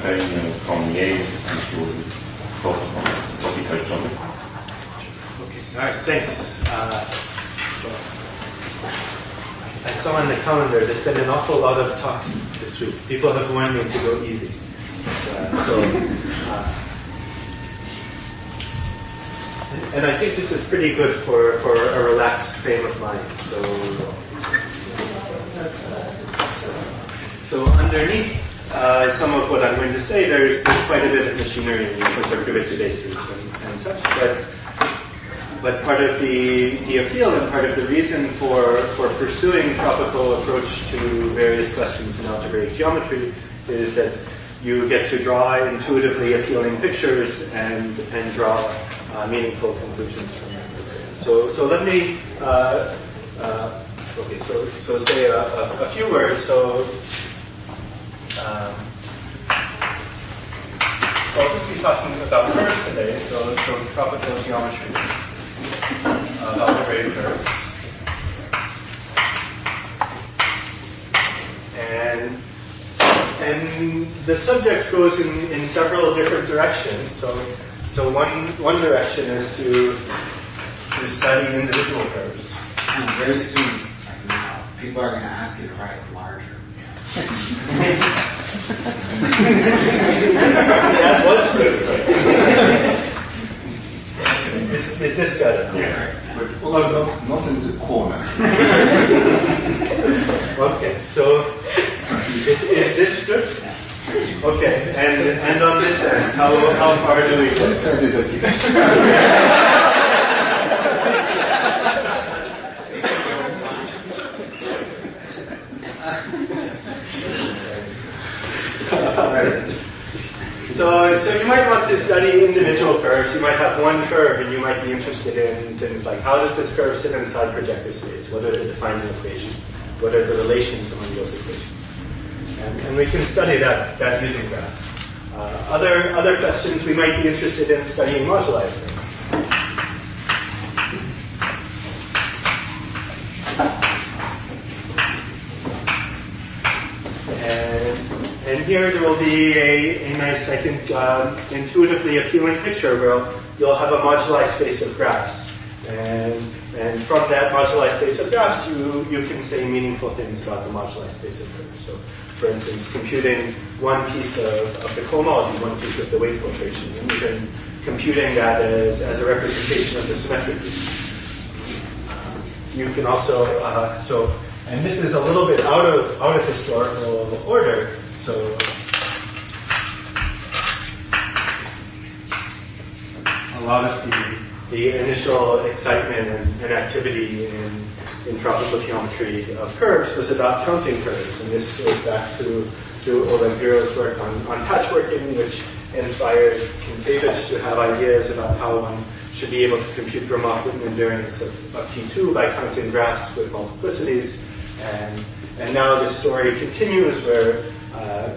Payne from Yale and to talk about topical topic. Okay, all right, thanks. I saw on the calendar there's been an awful lot of talks this week. People have warned me to go easy. And I think this is pretty good for a relaxed frame of mind. So underneath some of what I'm going to say, there's quite a bit of machinery with Berkovich spaces and such. But part of the appeal and part of the reason for pursuing tropical approach to various questions in algebraic geometry is that you get to draw intuitively appealing pictures and draw meaningful conclusions from them. So let me so say a few words. So I'll just be talking about curves today. So tropical geometry of algebraic curves. And the subject goes in several different directions. So one direction is to study individual curves. And very soon, like now, people are going to ask you to write larger. That was soon. Is this better? Yeah. Well, not in the corner. Okay, so is this good? Okay, and on this end, how far do we go? This side is okay. So you might want to study individual curves. You might have one curve and you might be interested in things like how does this curve sit inside projective space? What are the defining equations? What are the relations among those equations? And we can study that using graphs. Other questions we might be interested in studying moduli things. And here there will be a nice, I think, intuitively appealing picture where you'll have a moduli space of graphs. And from that moduli space of graphs, you can say meaningful things about the moduli space of curves. So, for instance, computing one piece of the cohomology, one piece of the weight filtration, and even computing that as a representation of the symmetric piece. You can also, and this is a little bit out of historical order, so a lot of the initial excitement and activity in tropical geometry of curves was about counting curves, and this goes back to Olempiro's work on patchworking, which inspired Kinsevich to have ideas about how one should be able to compute Gromov-Witten invariance of P2 by counting graphs with multiplicities. And now this story continues where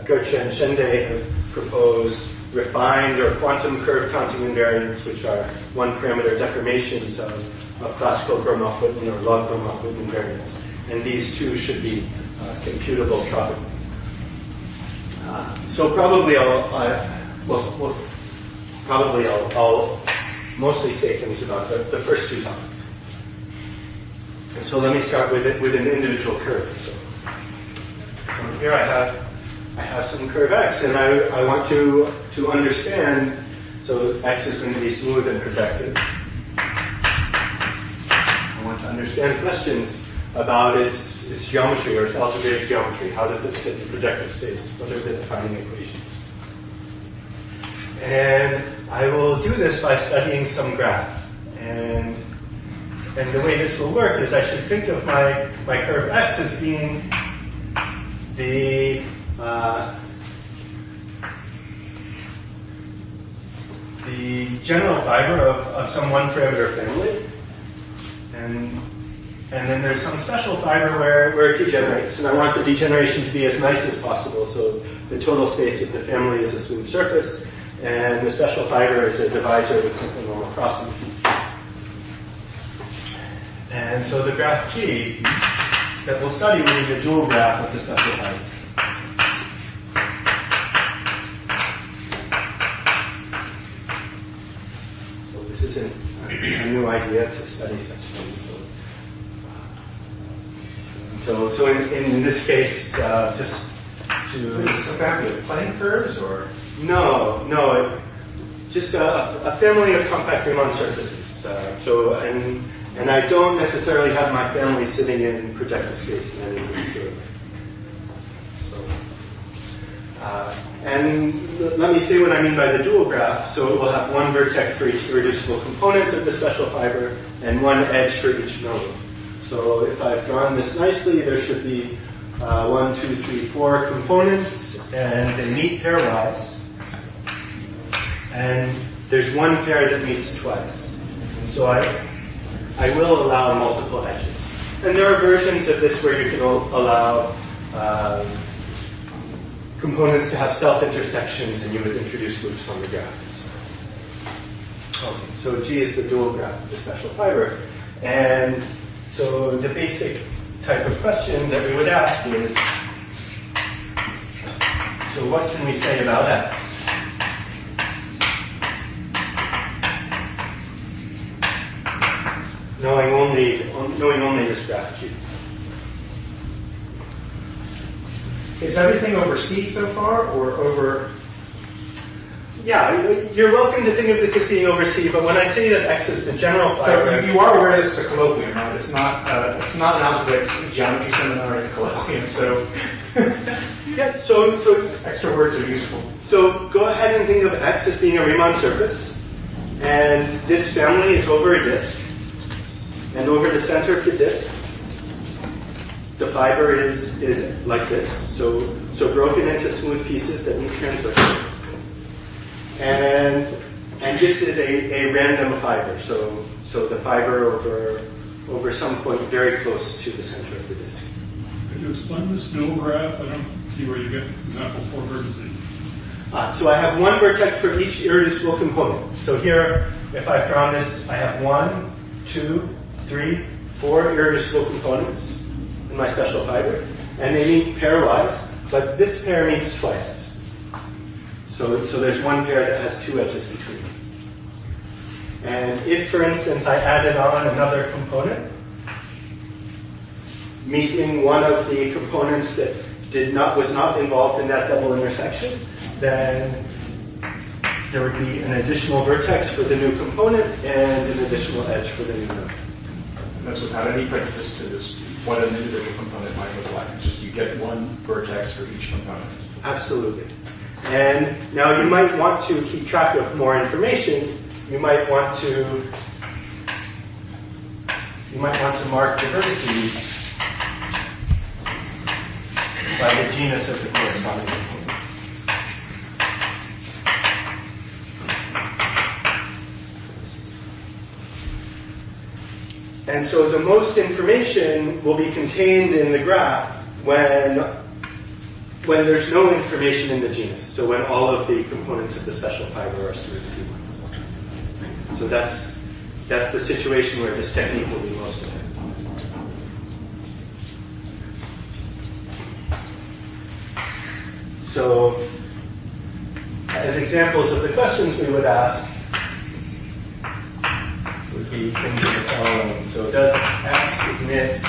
Goethe and Schende have proposed refined or quantum curve counting invariants, which are one-parameter deformations of classical Gromov-Witten or log Gromov-Witten invariants. And these two should be computable tropically. So probably I'll mostly say things about the first two topics. And so let me start with an individual curve. So here I have some curve x, and I want to understand. So x is going to be smooth and projected. I want to understand questions about its geometry or its algebraic geometry. How does it sit in projective space? What are the defining equations? And I will do this by studying some graph. And the way this will work is I should think of my curve x as being the general fiber of some one-parameter family. And then there's some special fiber where it degenerates. And I want the degeneration to be as nice as possible. So the total space of the family is a smooth surface. And the special fiber is a divisor with simple normal crossing. And so the graph G that we'll study will be the dual graph of the special fiber. idea to study such things. So in this case, just to... So is this a family of plane curves, or? No, just a family of compact Riemann surfaces. And I don't necessarily have my family sitting in projective space in any particular way. And let me say what I mean by the dual graph. So it will have one vertex for each irreducible component of the special fiber and one edge for each node. So if I've drawn this nicely, there should be 1, 2, 3, 4 components, and they meet pairwise. And there's one pair that meets twice. So I will allow multiple edges. And there are versions of this where you can allow components to have self-intersections, and you would introduce loops on the graph. Okay, so G is the dual graph of the special fiber. And so the basic type of question that we would ask is, so what can we say about X? Knowing only this graph G. Is everything over C so far, or over? Yeah, you're welcome to think of this as being over C, but when I say that X is the general fiber... So you are aware this is a colloquium, right? It's not an algebraic geometry seminar, it's a colloquium, so... Yeah, so extra words are useful. So go ahead and think of X as being a Riemann surface, and this family is over a disk, and over the center of the disk, the fiber is like this, so broken into smooth pieces that meet transversely. And this is a random fiber, so the fiber over some point very close to the center of the disk. Could you explain this dual graph? I don't see where you get, for example, 4 vertices. So I have one vertex for each irreducible component. So here, if I've drawn this, I have 1, 2, 3, 4 irreducible components in my special fiber, and they meet pairwise, but this pair meets twice. So there's one pair that has 2 edges between them. And if, for instance, I added on another component, meeting one of the components that was not involved in that double intersection, then there would be an additional vertex for the new component and an additional edge for the new node. And that's without any prejudice to this, what an individual component might look like. It's just you get one vertex for each component. Absolutely. And now you might want to keep track of more information. You might want to mark the vertices by the genus of the corresponding component. And so the most information will be contained in the graph when there's no information in the genus, so when all of the components of the special fiber are smooth P1s. So that's the situation where this technique will be most effective. So, as examples of the questions we would ask would be things like the following. So does X admit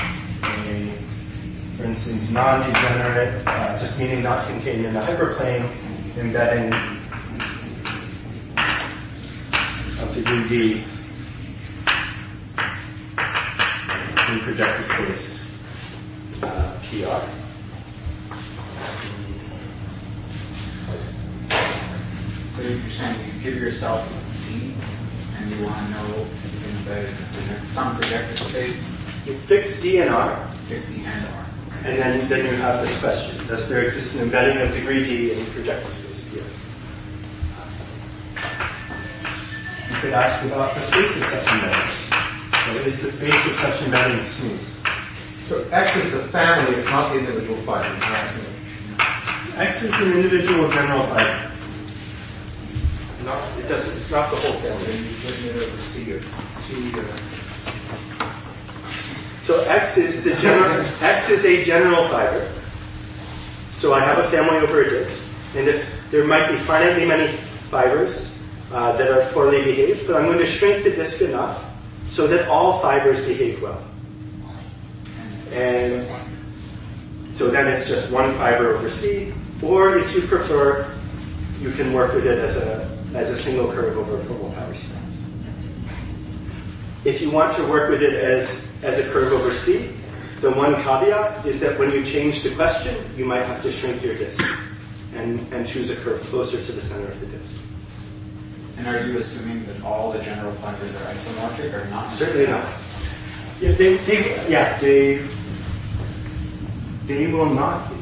for instance, non-degenerate, just meaning not contained in the hyperplane, embedding of degree D in projective space PR. So you're saying you give yourself D, and you want to know if you can embed it in some projective space? You fix D and R. Fix D and R. And then you have this question. Does there exist an embedding of degree D in projective space P? You could ask about the space of such embeddings. So is the space of such embeddings smooth? So X is the family, it's not the individual fiber. X is an individual general fiber. It's not the whole family. So X is a general fiber. So I have a family over a disk, and if there might be finitely many fibers that are poorly behaved, but I'm going to shrink the disk enough so that all fibers behave well. And so then it's just one fiber over C, or if you prefer, you can work with it as a single curve over formal power space. If you want to work with it as a curve over C, the one caveat is that when you change the question, you might have to shrink your disk and choose a curve closer to the center of the disk. And are you assuming that all the general fibers are isomorphic or not? Certainly not. Yeah, they will not be.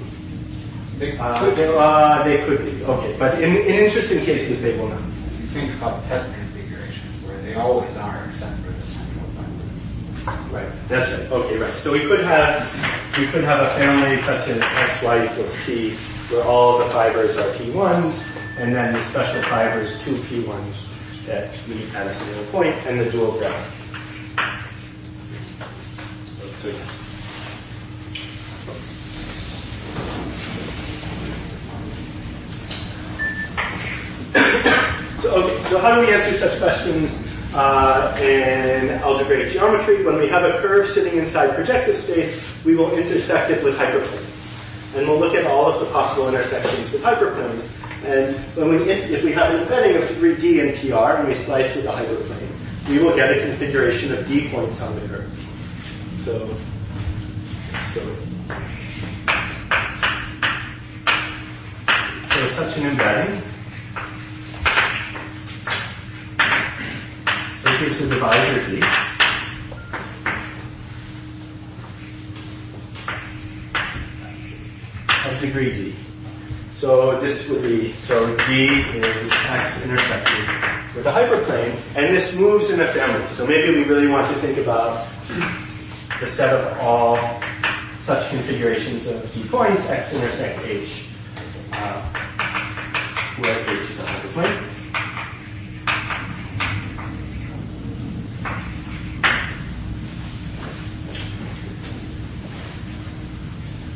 They They could be, okay. But in interesting cases, they will not. These things called test configurations, where they always are except for the central fiber. Right, that's right. Okay, right. So we could have a family such as xy equals p, where all the fibers are p1s, and then the special fibers 2 p1s that meet at a single point, and the dual graph. So how do we answer such questions in algebraic geometry? When we have a curve sitting inside projective space, we will intersect it with hyperplanes. And we'll look at all of the possible intersections with hyperplanes. And if we have an embedding of degree d in PR and we slice with a hyperplane, we will get a configuration of d points on the curve. So such an embedding. So here's the divisor d. Of degree d. So this would be, so d is x intersected with a hyperplane, and this moves in a family. So maybe we really want to think about the set of all such configurations of d points, x intersect h, where h is a hyperplane.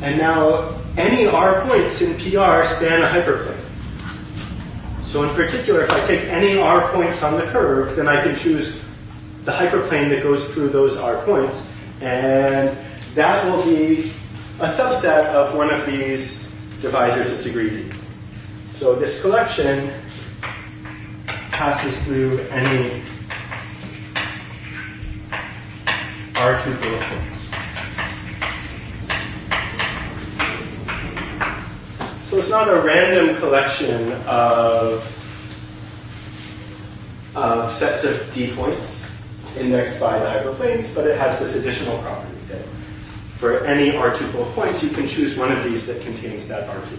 And now, any r points in PR span a hyperplane. So in particular, if I take any r points on the curve, then I can choose the hyperplane that goes through those r points, and that will be a subset of one of these divisors of degree d. So this collection passes through any r2 bullet points. So it's not a random collection of sets of d points indexed by the hyperplanes, but it has this additional property that for any r2 of points, you can choose one of these that contains that r2.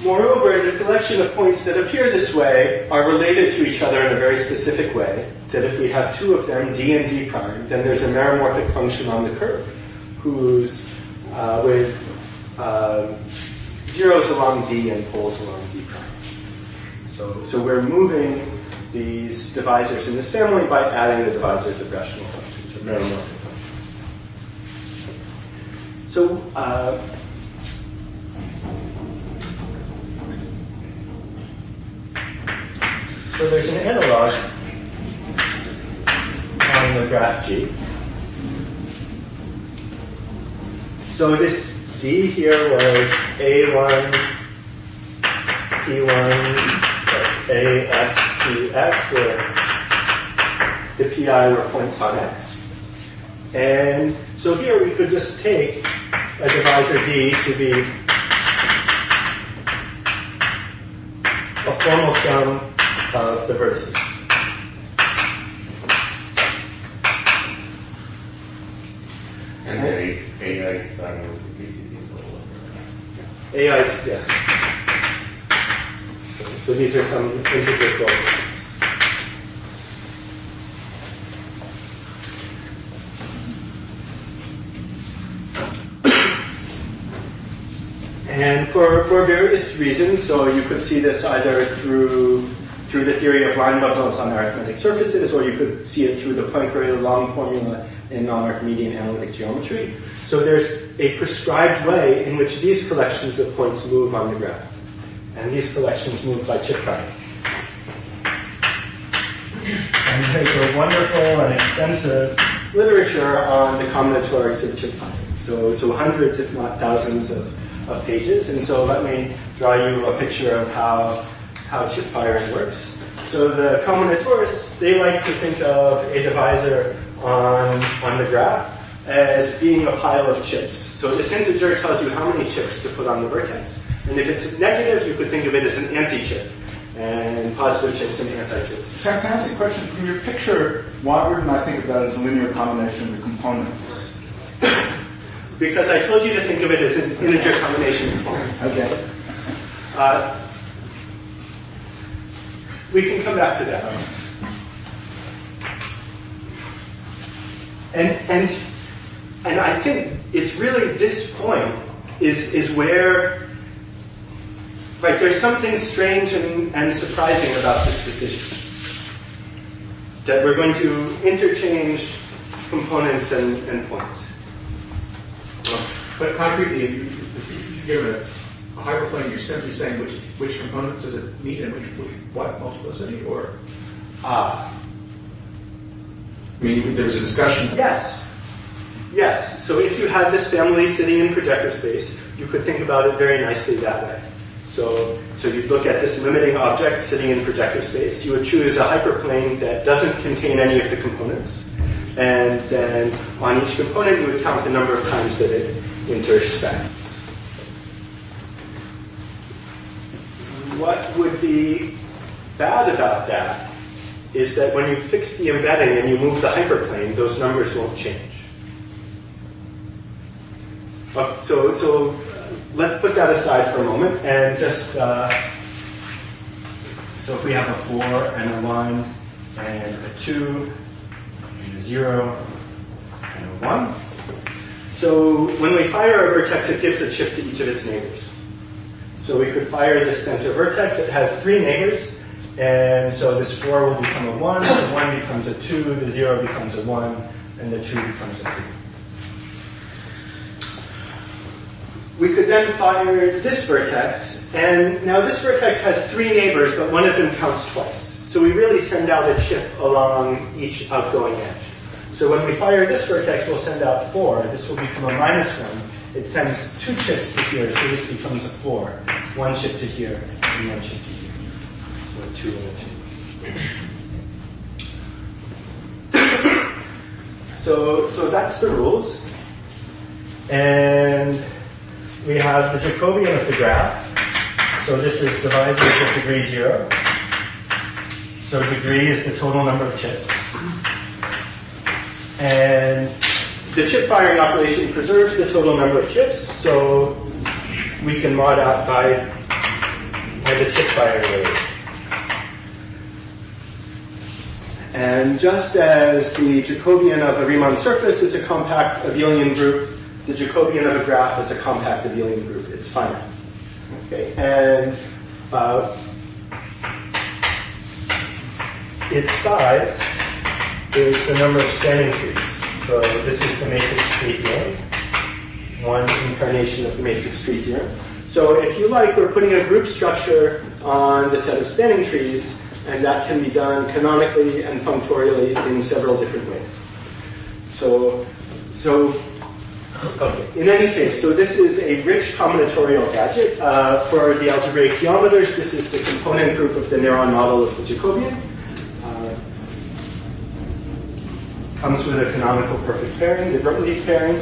Moreover, the collection of points that appear this way are related to each other in a very specific way, that if we have two of them, d and d prime, then there's a meromorphic function on the curve who's with zeros along d and poles along d prime. So we're moving these divisors in this family by adding the divisors of rational functions, or meromorphic functions. So So there's an analog on the graph G. So this D here was A1, P1 plus AS, PS, where the PI were points on X. And so here we could just take a divisor D to be a formal sum of the vertices. And the AI sum of the PCDs all over. AI, yes. So these are some integer coefficients. And for various reasons, so you could see this either through through the theory of line bundles on arithmetic surfaces, or you could see it through the Poincare-Long formula in non-Archimedean analytic geometry. So there's a prescribed way in which these collections of points move on the graph. And these collections move by chip firing. And there's a wonderful and extensive literature on the combinatorics of chip firing. So hundreds, if not thousands, of pages. And so let me draw you a picture of how chip firing works. So the combinatorists, they like to think of a divisor on the graph as being a pile of chips. So this integer tells you how many chips to put on the vertex. And if it's negative, you could think of it as an anti-chip, and positive chips and anti-chips. Sam, can I ask you a question? From your picture, why wouldn't I think of that as a linear combination of the components? Because I told you to think of it as an integer combination of components. Okay. We can come back to that. And I think it's really this point is where, right, there's something strange and surprising about this decision. That we're going to interchange components and points. But concretely, if you give it a hyperplane, you're simply saying which components does it meet and which what multiplicity, or? I mean, there was a discussion. Yes. So if you had this family sitting in projective space, you could think about it very nicely that way. So you'd look at this limiting object sitting in projective space. You would choose a hyperplane that doesn't contain any of the components. And then on each component, you would count the number of times that it intersects. What would be bad about that is that when you fix the embedding and you move the hyperplane, those numbers won't change. So let's put that aside for a moment and just, so if we have a 4 and a 1 and a 2 and a 0 and a 1. So when we fire a vertex, it gives a chip to each of its neighbors. So we could fire this center vertex. It has 3 neighbors, and so this 4 will become a 1, the 1 becomes a 2, the 0 becomes a 1, and the 2 becomes a 3. We could then fire this vertex, and now this vertex has 3 neighbors, but one of them counts twice. So we really send out a chip along each outgoing edge. So when we fire this vertex, we'll send out 4. This will become a -1. It sends 2 chips to here, so this becomes a 4. 1 chip to here, and 1 chip to here. So a 2 and a 2. So that's the rules. And we have the Jacobian of the graph. So this is divisors of degree 0. So degree is the total number of chips. And the chip firing operation preserves the total number of chips, so we can mod out by the chip firing rate. And just as the Jacobian of a Riemann surface is a compact abelian group, the Jacobian of a graph is a compact abelian group. It's finite. Okay, and its size is the number of spanning trees. So this is the matrix tree theorem, one incarnation of the matrix tree theorem. So if you like, we're putting a group structure on the set of spanning trees, and that can be done canonically and functorially in several different ways. Okay. In any case, so this is a rich combinatorial gadget. For the algebraic geometers, this is the component group of the Néron model of the Jacobian. Comes with a canonical perfect pairing, the Berkovich pairing.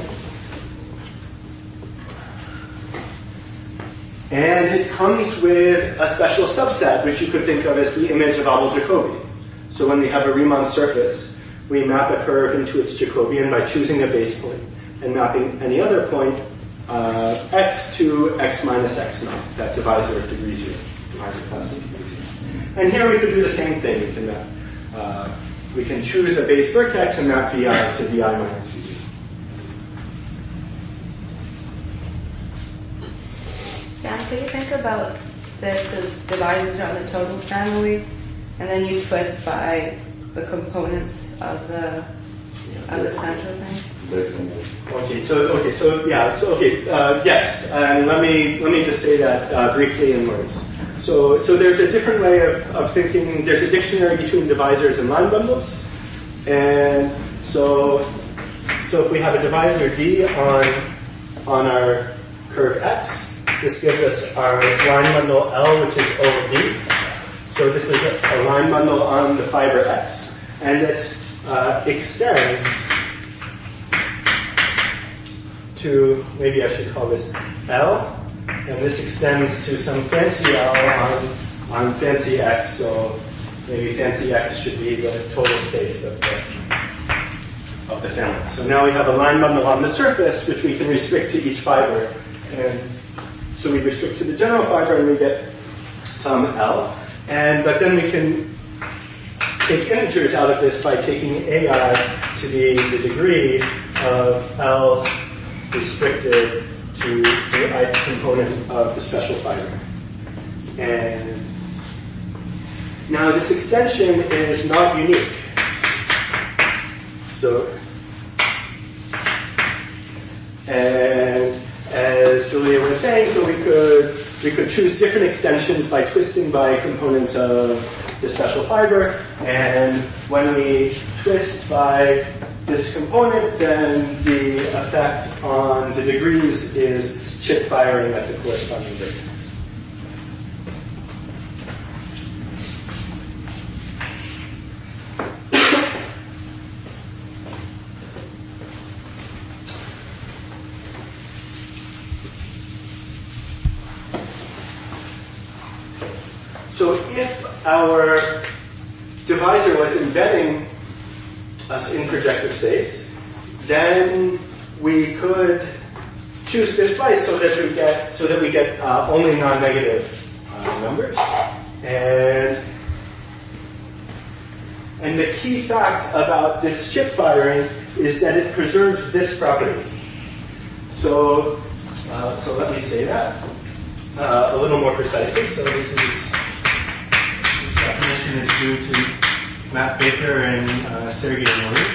And it comes with a special subset, which you could think of as the image of Abel Jacobi. So when we have a Riemann surface, we map a curve into its Jacobian by choosing a base point and mapping any other point x to x minus x naught, that divisor of degree 0, divisor class of degree 0. And here we could do the same thing. We can map. We can choose a base vertex and map vi to vi minus vi. Sam, can you think about this as divisors on the total family? And then you twist by the components of the center thing. Yes, and let me just say that briefly in words. So there's a different way of thinking. There's a dictionary between divisors and line bundles, and so if we have a divisor D on our curve X, this gives us our line bundle L, which is OD. So this is a line bundle on the fiber X, and this extends to, maybe I should call this L, and this extends to some fancy L on fancy X, so maybe fancy X should be the total space of the family. So now we have a line bundle on the surface, which we can restrict to each fiber, and so we restrict to the general fiber and we get some L, but then we can take integers out of this by taking AI to be the degree of L restricted to the ith component of the special fiber. And now this extension is not unique. So, and as Julia was saying, so we could choose different extensions by twisting by components of the special fiber, and when we twist by this component, then the effect on the degrees is chip firing at the corresponding vertex. So if our divisor was embedding us in projective space, then we could choose this slice so that we get only non-negative numbers. And the key fact about this chip firing is that it preserves this property. So let me say that a little more precisely. So this definition is due to Matt Baker and Sergei Mori.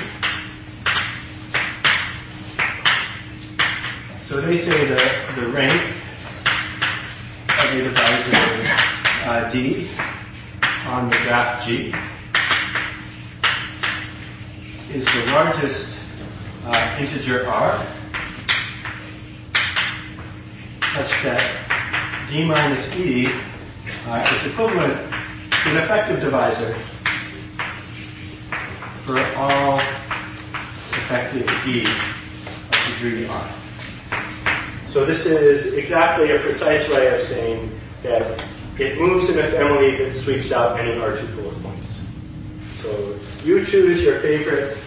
So they say that the rank of your divisor D on the graph G is the largest integer R, such that D minus E is equivalent to an effective divisor for all effective E of degree R. So this is exactly a precise way of saying that it moves in a family that sweeps out any R2 pool of points. So you choose your favorite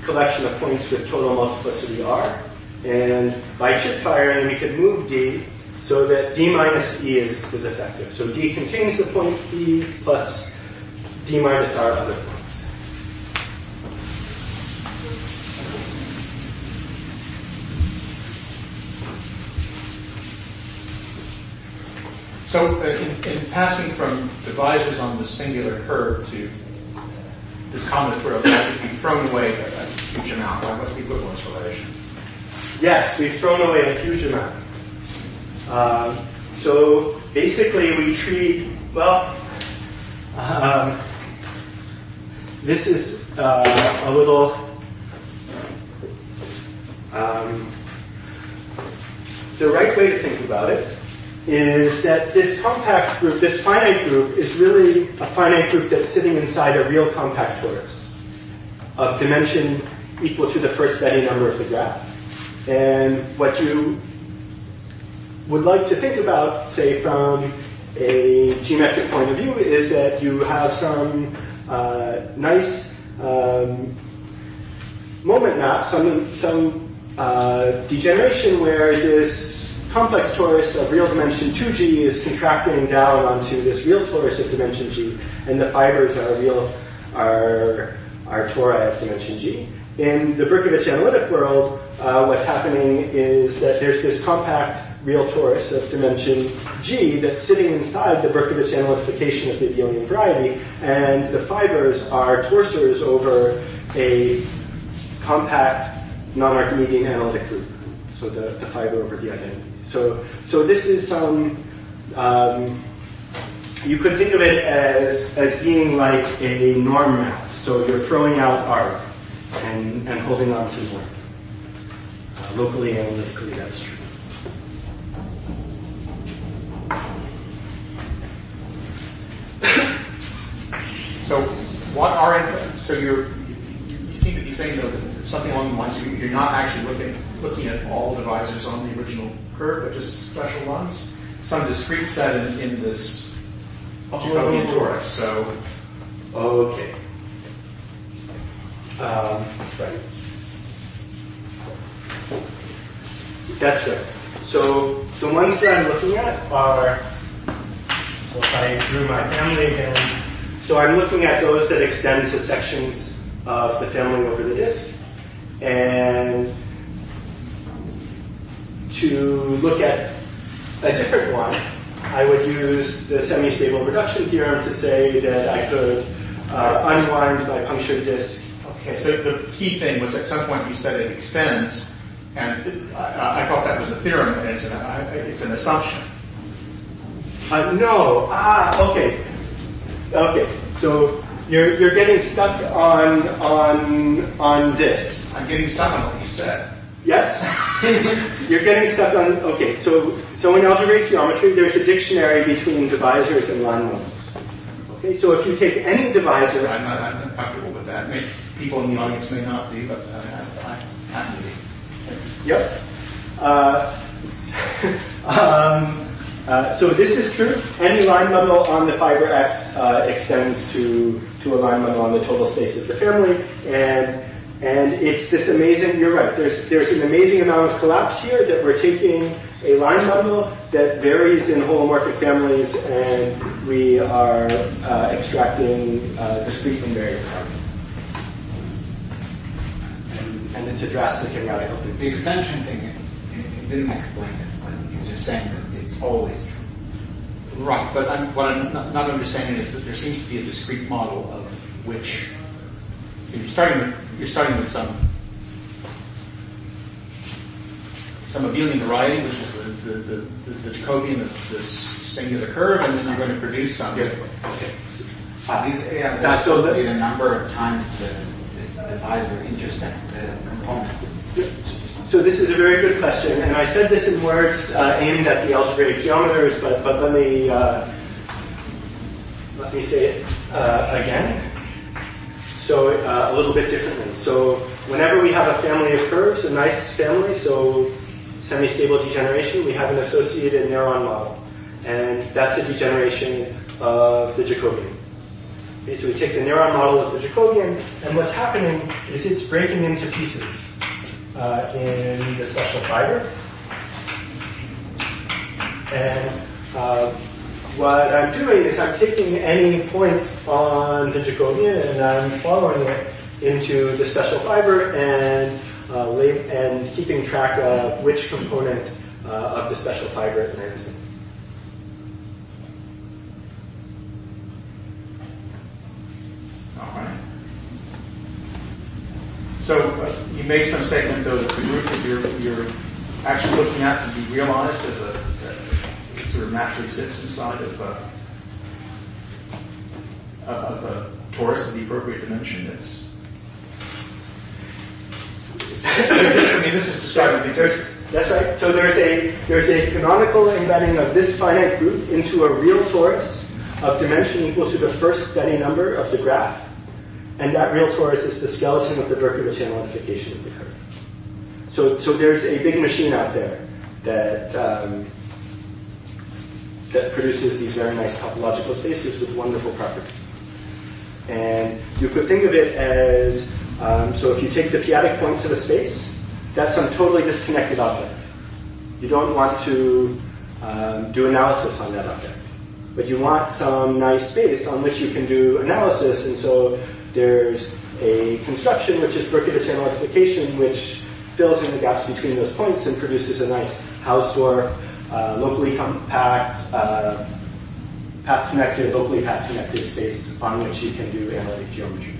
collection of points with total multiplicity R, and by chip firing we can move D so that D minus E is effective. So D contains the point E plus D minus R other points. So in passing from divisors on the singular curve to this combinatorial graph, we've thrown away a huge amount. What's the equivalence relation? Yes, we've thrown away a huge amount. So basically we treat, this is a little, the right way to think about it is that this compact group, this finite group, is really a finite group that's sitting inside a real compact torus of dimension equal to the first Betty number of the graph. And what you would like to think about, say, from a geometric point of view, is that you have some nice moment map, some degeneration where this complex torus of real dimension 2G is contracting down onto this real torus of dimension G, and the fibers are tori of dimension G. In the Berkovich analytic world, what's happening is that there's this compact real torus of dimension G that's sitting inside the Berkovich analytification of the abelian variety, and the fibers are torsors over a compact nonarchimedean analytic group. So the fiber over the identity. So this is some. You could think of it as being like a norm map. So you're throwing out arg and holding on to norm. Locally, analytically, that's true. So what are so you seem to be saying though that something along the lines you're not actually looking at all divisors on the original curve, but just special ones, some discrete set in this Jacobian torus. So okay, right. That's right. So the ones that I'm looking at are. So if I drew my family again. So I'm looking at those that extend to sections of the family over the disk. And to look at a different one, I would use the semi-stable reduction theorem to say that I could unwind my punctured disk. okay, so the key thing was at some point you said it extends, and I thought that was a theorem, and it's an assumption. No. Okay. Okay. So you're getting stuck on this. I'm getting stuck on what you said. Yes? You're getting stuck on. Okay. So in algebraic geometry, there's a dictionary between divisors and line models. Okay. So if you take any divisor, I'm not comfortable with that. People in the audience may not be, but I have to be. Yep. So this is true. Any line model on the fiber X extends to a line model on the total space of the family, and it's this amazing. You're right. There's an amazing amount of collapse here that we're taking a line model that varies in holomorphic families, and we are extracting discrete invariants out of it. And it's a drastic and radical thing. The extension thing, it didn't explain it, but he's just saying that it's always true. Right, but what I'm not understanding is that there seems to be a discrete model of which so you're starting with some abelian variety, which is the Jacobian of this singular curve, and then you're going to produce some. Yeah. Okay. That's supposed to be the number of times this divisor intersects the components. So this is a very good question, and I said this in words aimed at the algebraic geometers, but let me say it again. So a little bit differently. So whenever we have a family of curves, a nice family, so semi-stable degeneration, we have an associated neuron model, and that's a degeneration of the Jacobian. Okay, so we take the neuron model of the Jacobian, and what's happening is it's breaking into pieces in the special fiber. And what I'm doing is I'm taking any point on the Jacobian and I'm following it into the special fiber and keeping track of which component of the special fiber it lands in. So you made some statement, though, that the group that you're actually looking at can be realized as it sort of naturally sits inside of a torus of the appropriate dimension. This is describing the That's right. So there's a canonical embedding of this finite group into a real torus of dimension equal to the first Benny number of the graph. And that real torus is the skeleton of the Berkovich analytification of the curve. So there's a big machine out there that produces these very nice topological spaces with wonderful properties. And you could think of it as, so if you take the p-adic points of a space, that's some totally disconnected object. You don't want to do analysis on that object. But you want some nice space on which you can do analysis, and so there's a construction which is Berkovich analytification, which fills in the gaps between those points and produces a nice Hausdorff locally compact, path-connected, locally path-connected space on which you can do analytic geometry.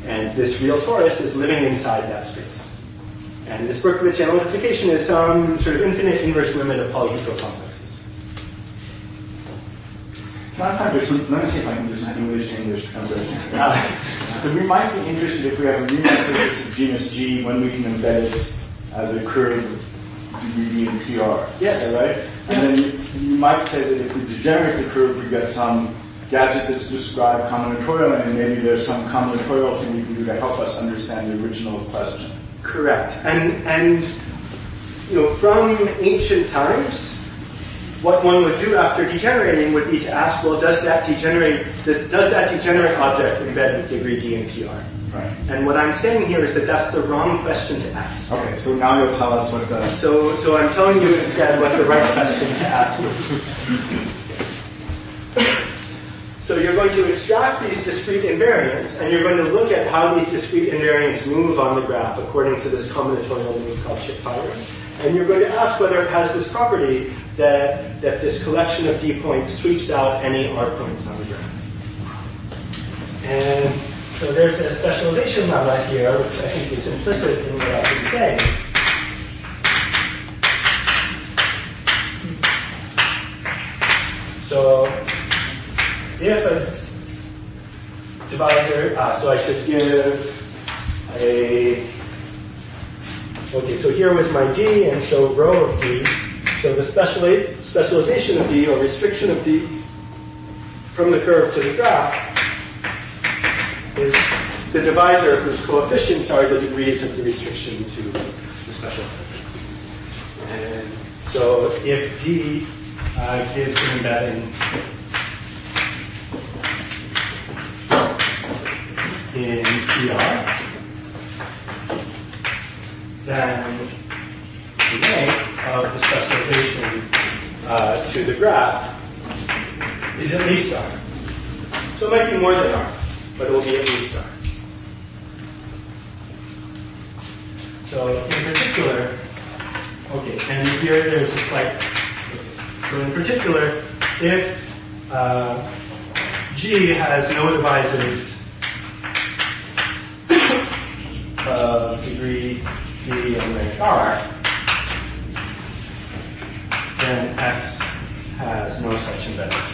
And this real torus is living inside that space. And this Berkovich analytification is some sort of infinite inverse limit of polyhedral complexes. Let me see if I can do some English to English conversion. So we might be interested if we have a Riemann surface of genus G when we can embed it as a curve degree D and PR. Yes. Is that right? And then you might say that if we degenerate the curve, we get some gadget that's described combinatorial, and maybe there's some combinatorial thing we can do to help us understand the original question. Correct. And from ancient times, what one would do after degenerating would be to ask, well, does that degenerate object embed degree D and PR? Right. And what I'm saying here is that that's the wrong question to ask. Okay, so now you'll tell us what the... So I'm telling you instead what the right question to ask is. So you're going to extract these discrete invariants, and you're going to look at how these discrete invariants move on the graph according to this combinatorial move called chip firing. And you're going to ask whether it has this property that this collection of D points sweeps out any R points on the graph. And so there's a specialization lemma here, which I think is implicit in what I've been saying. So if a divisor, so I should give a, okay, so here was my D, and so row of D. So the specialization of D, or restriction of D, from the curve to the graph, is the divisor whose coefficients are the degrees of the restriction to the special function. And so if D gives an embedding in PR, then the length of the specialization to the graph is at least R. So it might be more than R, but it will be at least R. So in particular, okay, and here there's a slight, so in particular, if G has no divisors of degree D and rank R, then X has no such embeddings.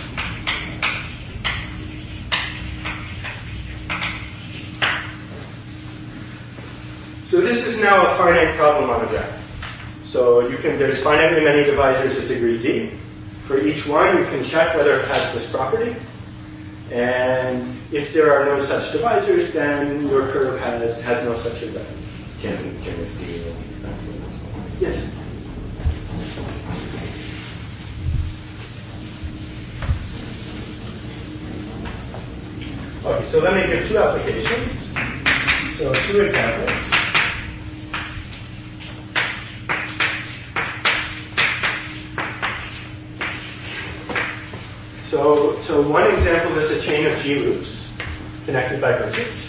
So this is now a finite problem on a graph. So there's finitely many divisors of degree D. For each one, you can check whether it has this property. And if there are no such divisors, then your curve has no such embedding. Can we see an example? Yes. Okay, so let me give two applications. So two examples. So one example is a chain of G loops connected by bridges.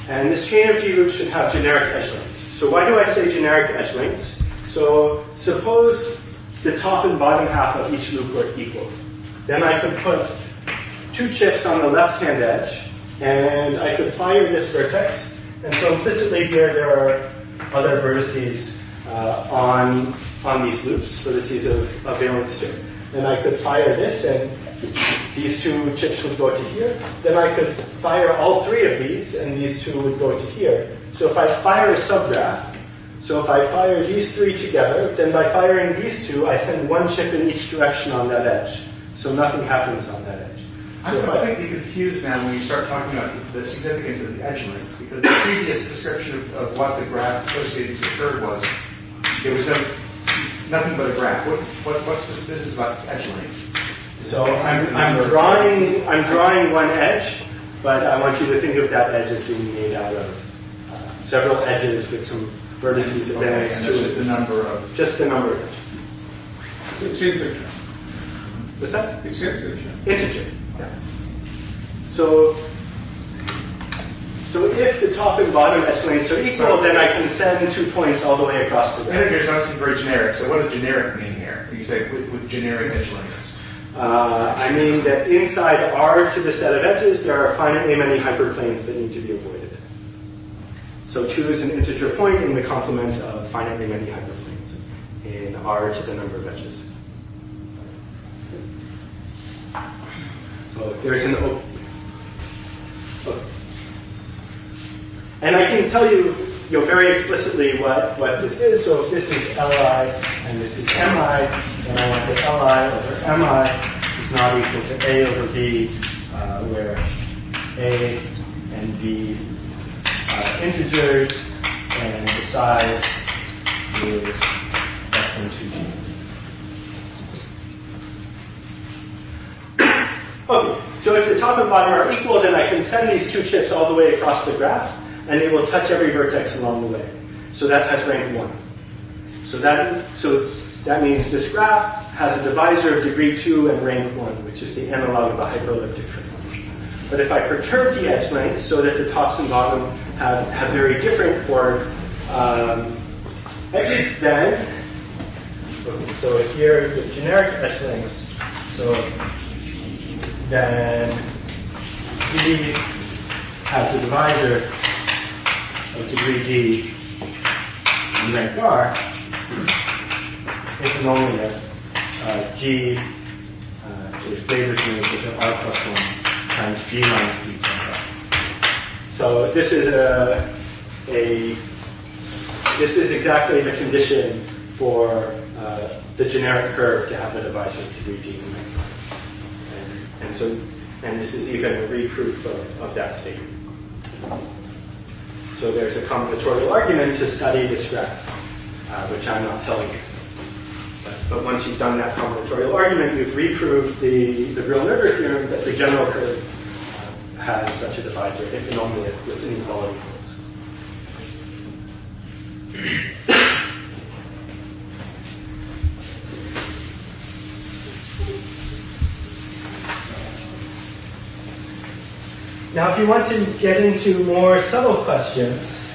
And this chain of G loops should have generic edge lengths. So why do I say generic edge lengths? So suppose the top and bottom half of each loop were equal. Then I could put two chips on the left-hand edge, and I could fire this vertex. And so implicitly here there are other vertices on these loops, vertices of valence 2. And I could fire this, and these two chips would go to here. Then I could fire all three of these, and these two would go to here. So if I fire a subgraph, so if I fire these three together, then by firing these two, I send one chip in each direction on that edge. So nothing happens on that edge. So I'm completely confused now when you start talking about the significance of the edge lengths, because the previous description of what the graph associated to the curve was, there was nothing but a graph. What's this business about edge length? So I'm drawing one edge, but I want you to think of that edge as being made out of several edges with some vertices of valence 2. Just the number of edges. See the picture. What's that? It's integer. Integer. Yeah. So if the top and bottom edge lengths are equal, then I can send 2 points all the way across the graph. Integers don't seem very generic. So what does generic mean here? You say with generic edge lengths. I mean that inside R to the set of edges, there are finitely many hyperplanes that need to be avoided. So choose an integer point in the complement of finitely many hyperplanes in R to the number of edges. So there's an and I can tell you, very explicitly what this is. So if this is Li and this is Mi, then I want that Li over Mi is not equal to A over B, where A and B are integers, and the size is less than 2G. Okay, so if the top and bottom are equal, then I can send these 2 chips all the way across the graph, and they will touch every vertex along the way. So that has rank 1. So that means this graph has a divisor of degree 2 and rank 1, which is the analog of a hyperelliptic curve. But if I perturb the edge lengths so that the tops and bottom have very different edges, then, okay, so here the generic edge lengths, so then G has a divisor of degree D and rank R, if and only if G is greater than or equal to R plus 1 times G minus D plus R. So this is exactly the condition for the generic curve to have a divisor of degree D and rank R. And this is even a reproof of that statement. So there's a combinatorial argument to study this graph, which I'm not telling you. But once you've done that combinatorial argument, you've reproved the Brill-Noether theorem that the general curve has such a divisor if and only if this inequality holds. Now, if you want to get into more subtle questions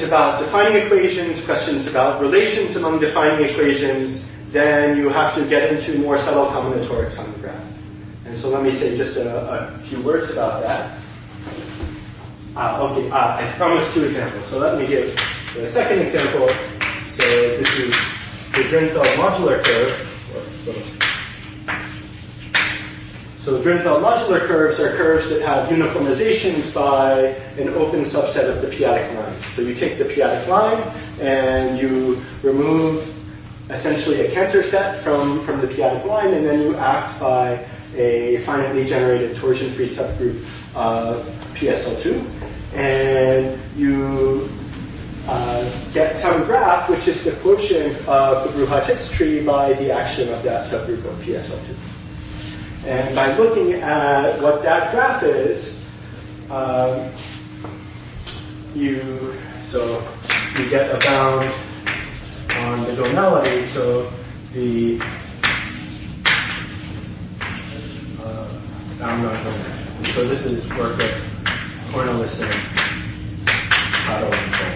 about defining equations, questions about relations among defining equations, then you have to get into more subtle combinatorics on the graph. And so let me say just a few words about that. I promised 2 examples, so let me give the second example. So this is the Drinfeld modular curve. So Drinfeld modular curves are curves that have uniformizations by an open subset of the p-adic line. So you take the p-adic line and you remove essentially a Cantor set from the p-adic line, and then you act by a finitely generated torsion-free subgroup of PSL2, and you get some graph which is the quotient of the Brouhat-Hicks tree by the action of that subgroup of PSL2. And by looking at what that graph is, you get a bound on the gonality. So the so this is work of Cornelis and Otto and so.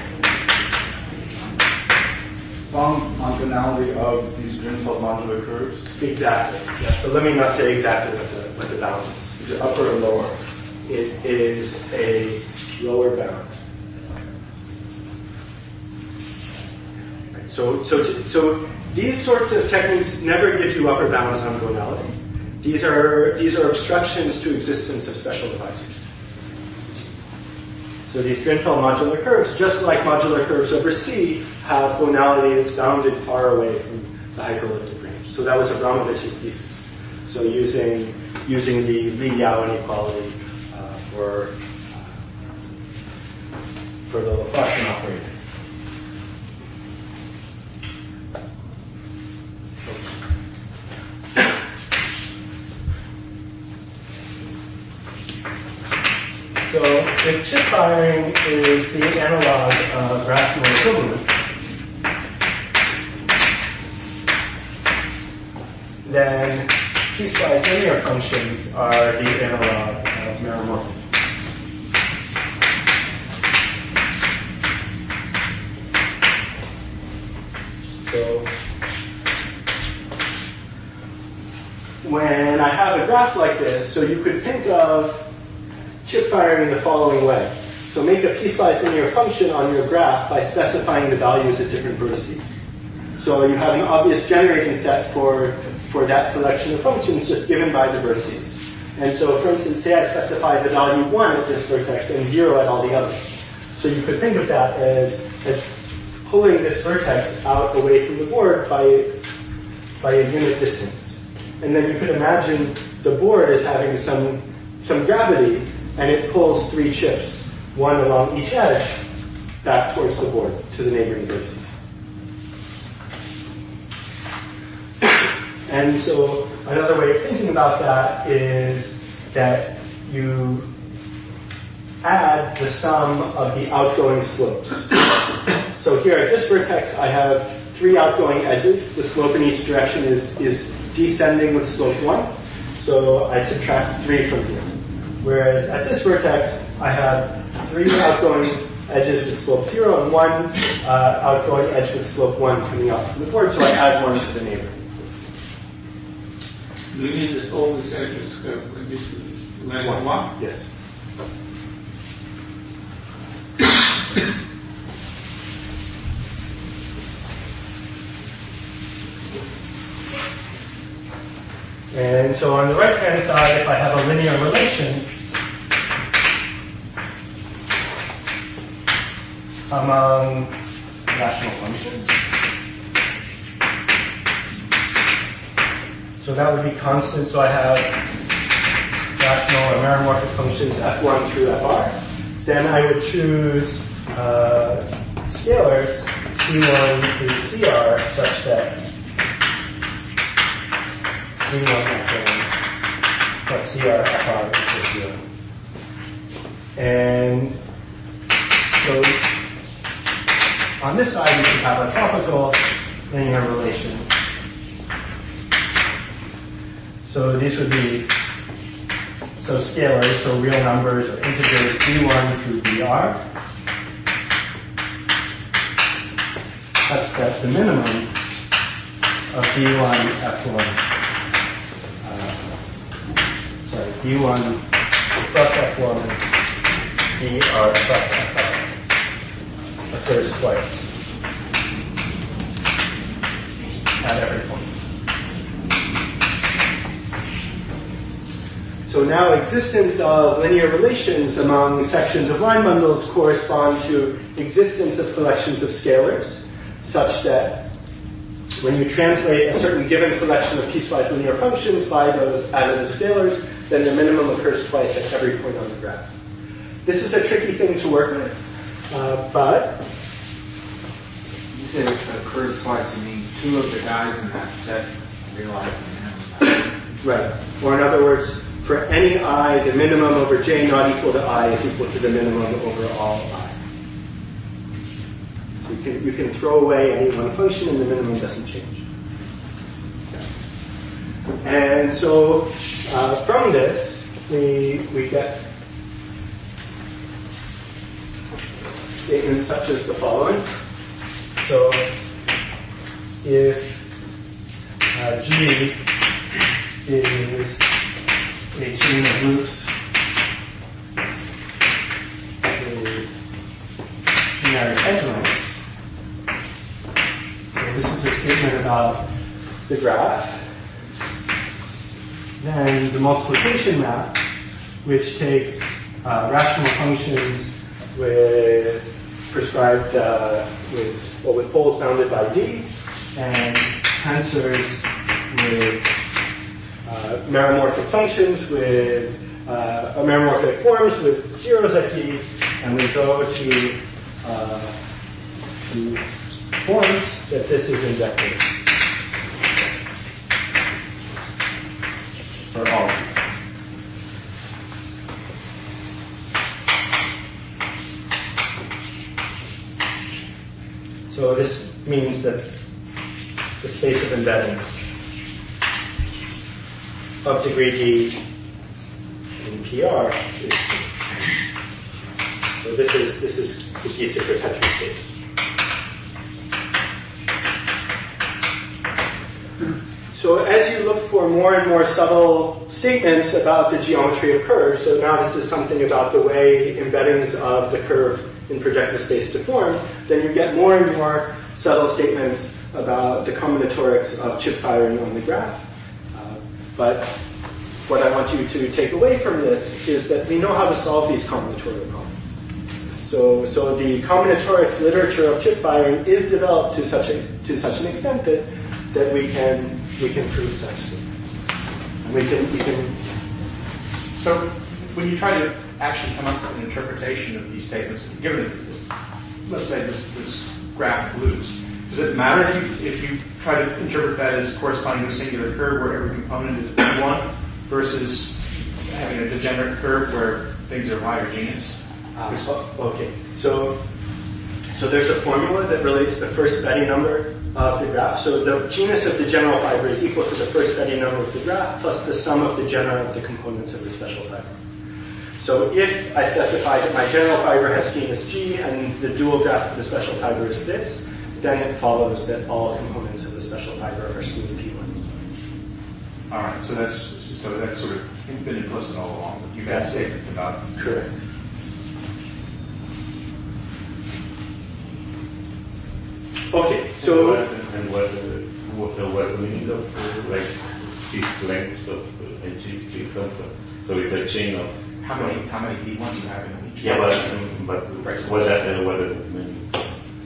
Bound on gonality of these Drinfeld modular curves? Exactly. Yeah. So let me not say exactly what the bound is. Is it upper or lower? It is a lower bound. Right. So these sorts of techniques never give you upper bounds on gonality. These are obstructions to existence of special divisors. So these Drinfeld modular curves, just like modular curves over C, have gonality that's bounded far away from the hyperelliptic range. So that was Abramovich's thesis. So using the Lee-Yao inequality for the Laplacian operator. So if chip firing is the analog of rational equivalence, then piecewise linear functions are the analog of meromorphic. So when I have a graph like this, so you could think of chip firing the following way. So make a piecewise linear function on your graph by specifying the values at different vertices. So you have an obvious generating set for that collection of functions just given by the vertices. And so, for instance, say I specify the value 1 at this vertex and 0 at all the others. So you could think of that as pulling this vertex out away from the board by a unit distance. And then you could imagine the board as having some gravity, and it pulls 3 chips, one along each edge, back towards the board to the neighboring vertices. And so another way of thinking about that is that you add the sum of the outgoing slopes. So here at this vertex, I have 3 outgoing edges. The slope in each direction is descending with slope 1. So I subtract 3 from here. Whereas at this vertex, I have 3 outgoing edges with slope 0 and 1 outgoing edge with slope 1 coming out from the board. So I add 1 to the neighbor. Do you mean that all these edges have this length 1? Yes. And so on the right-hand side, if I have a linear relation among rational functions, so that would be constant. So I have rational or meromorphic functions f1 through fr. Then I would choose scalars c1 to cr such that c1 f1 plus cr fr equals 0. And so on this side, we should have a tropical linear relation. So these would be scalars, so real numbers or integers b1 through br, such that the minimum of b1 f1, b1 plus f1 br plus fr occurs twice at every point. So now existence of linear relations among sections of line bundles correspond to existence of collections of scalars, such that when you translate a certain given collection of piecewise linear functions by those additive scalars, then the minimum occurs twice at every point on the graph. This is a tricky thing to work with, but... You said it occurs twice, you mean 2 of the guys in that set realize the minimum. Right. Or in other words, for any I, the minimum over j not equal to I is equal to the minimum over all I. You can throw away any one function and the minimum doesn't change. And so from this, we get statements such as the following. So if G is a chain of loops with generic edge lengths, okay, this is a statement about the graph, then the multiplication map, which takes rational functions with prescribed with poles bounded by D, and tensors with meromorphic functions with meromorphic forms with zeros at D, and we go to forms that this is injected for all. So this means that the space of embeddings of degree D in PR is smooth. So this is the D-secret Tetris state. So as you look for more and more subtle statements about the geometry of curves, so now this is something about the way embeddings of the curve in projective space deform, then you get more and more subtle statements about the combinatorics of chip firing on the graph. But what I want you to take away from this is that we know how to solve these combinatorial problems. So the combinatorics literature of chip firing is developed to such an extent that we can prove such things. And we can. So when you try to actually come up with an interpretation of these statements, given, let's say, this graph of blues, does it matter if you try to interpret that as corresponding to a singular curve where every component is P1 versus having a degenerate curve where things are homogeneous? Okay. So there's a formula that relates the first Betti number of the graph. So the genus of the general fiber is equal to the first Betti number of the graph plus the sum of the genera of the components of the special fiber. So if I specify that my general fiber has genus G and the dual graph of the special fiber is this, then it follows that all components of the special fiber are smooth P1s. All right, so that's sort of been implicit all along. You've had statements about. Correct. Okay, so and what was the meaning of like these lengths of edges sequence? So it's a chain of How many P1s you have in each? but what does it mean?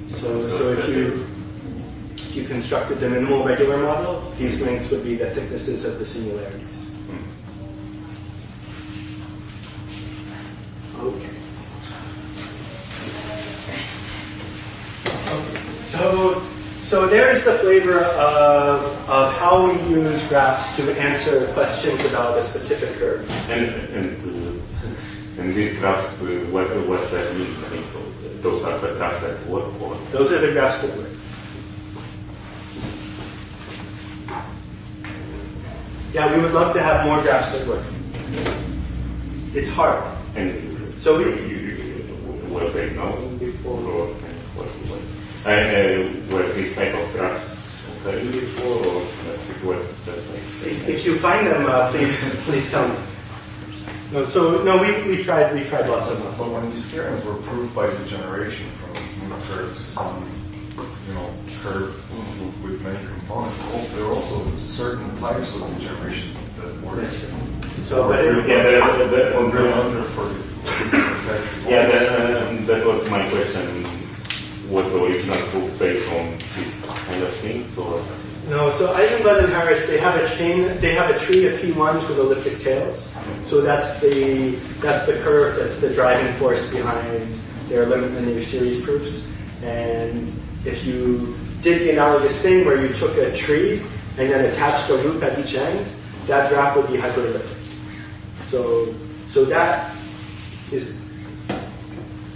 So if you constructed the minimal regular model, these lengths would be the thicknesses of the singularities. Okay. So there's the flavor of how we use graphs to answer questions about a specific curve. And these graphs, what does that mean? I think so. Those are the graphs that work for. Those are the graphs that work. Yeah, we would love to have more graphs that work. It's hard. And so were they known before, or were these type of graphs occurring before, or it was just like? If you find them, please tell me. We tried lots of them. But when these theorems were proved by degeneration from a smooth curve to some, curve with many components, there are also certain types of degeneration that work. So, but that was my question. Was the original proof based on this kind of things, or? No, so Eisenblatt and Harris, they have a tree of P1s with elliptic tails. So that's the curve, that's the driving force behind their limit linear series proofs. And if you did the analogous thing where you took a tree and then attached a loop at each end, that graph would be hyperelliptic. So that is,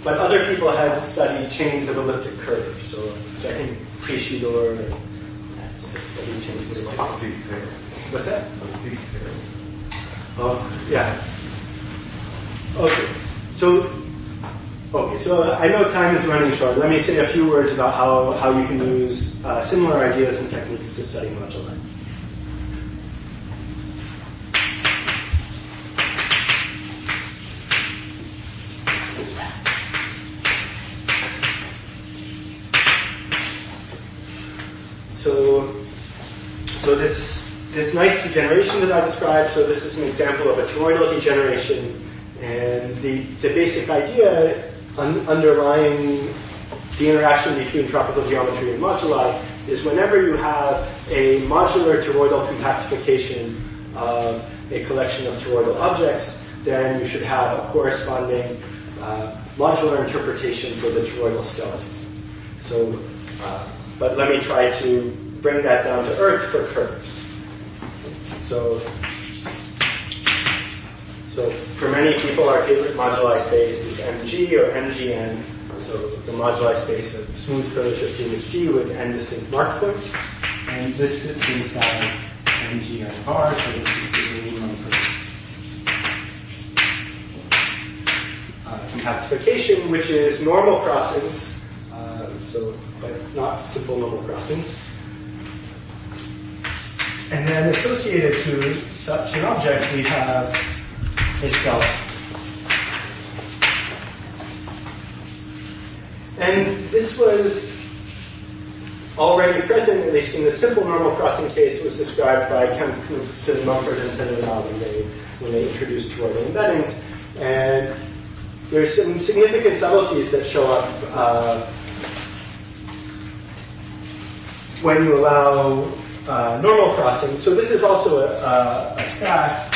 but other people have studied chains of elliptic curves. So I think Pre-Shidor studied chains of elliptic curves. What's that? Yeah. Okay. So I know time is running short. Let me say a few words about how you can use similar ideas and techniques to study moduli. So this nice degeneration that I described, so this is an example of a toroidal degeneration, and the basic idea underlying the interaction between tropical geometry and moduli is whenever you have a modular toroidal compactification of a collection of toroidal objects, then you should have a corresponding modular interpretation for the toroidal skeleton. So, but let me try to bring that down to earth for curves. So for many people, our favorite moduli space is MG or MGN. So the moduli space of smooth curves of genus G with n distinct mark points. And this sits inside MGN bar, so this is the compactification, which is normal crossings, but not simple normal crossings. And then associated to such an object, we have a skeleton. And this was already present, at least in the simple normal crossing case, was described by Kemp, Knudsen, Mumford, and Sendenau when they introduced toroidal embeddings. And there's some significant subtleties that show up when you allow normal crossing. So this is also a stack,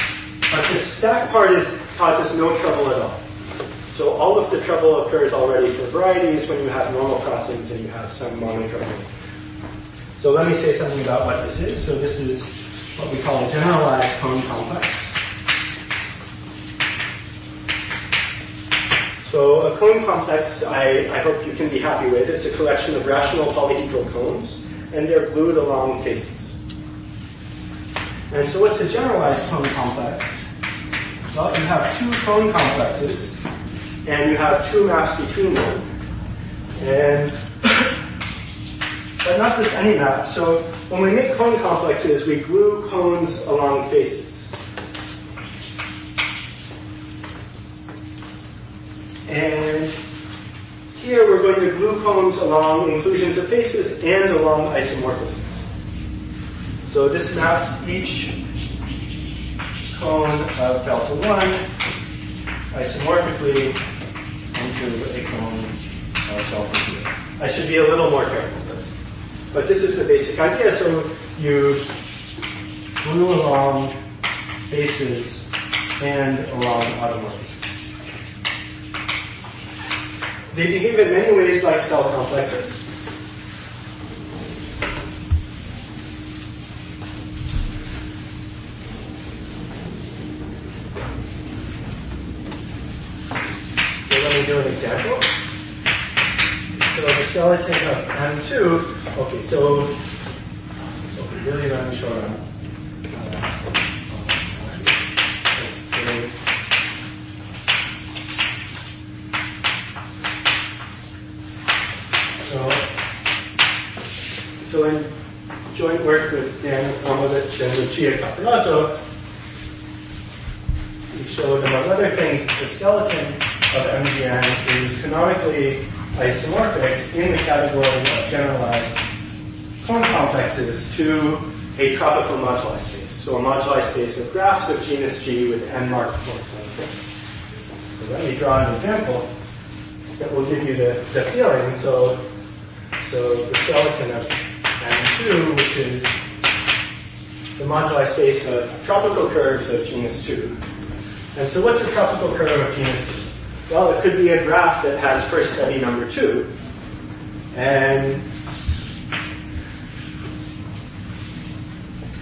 but the stack part causes no trouble at all. So all of the trouble occurs already for varieties when you have normal crossings and you have some mono trouble. So let me say something about what this is. So this is what we call a generalized cone complex. So a cone complex, I hope you can be happy with. It's a collection of rational polyhedral cones, and they're glued along faces. And so what's a generalized cone complex? Well, you have two cone complexes, and you have two maps between them. But not just any map. So when we make cone complexes, we glue cones along faces. And here we're going to glue cones along inclusions of faces and along isomorphisms. So this maps each cone of delta 1 isomorphically onto a cone of delta 0. I should be a little more careful, but this is the basic idea. So you glue along faces and along automorphisms. They behave in many ways like cell complexes. So let me do an example. So the skeleton of M2, okay, so really running short on. So in joint work with Dan Omovich and Lucia Capilazzo, we showed, among other things, that the skeleton of MGN is canonically isomorphic in the category of generalized cone complexes to a tropical moduli space. So a moduli space of graphs of genus G with n-marked points on the thing. So let me draw an example that will give you the feeling. So the skeleton of M2, which is the moduli space of tropical curves of genus 2. And so what's a tropical curve of genus 2? Well, it could be a graph that has first steady number 2. And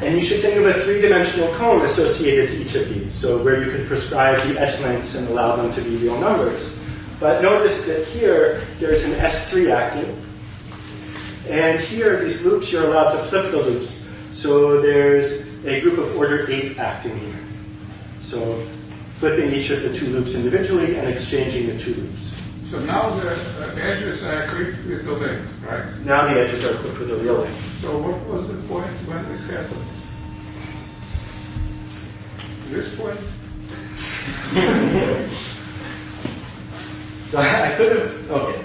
you should think of a three-dimensional cone associated to each of these, so where you could prescribe the edge lengths and allow them to be real numbers. But notice that here, there's an S3 acting. And here, these loops, you're allowed to flip the loops. So there's a group of order 8 acting here. So flipping each of the two loops individually and exchanging the two loops. So now the edges are equipped with a length, right? Now the edges are equipped with a real length. So what was the point when this happened? This point? So I could have, okay.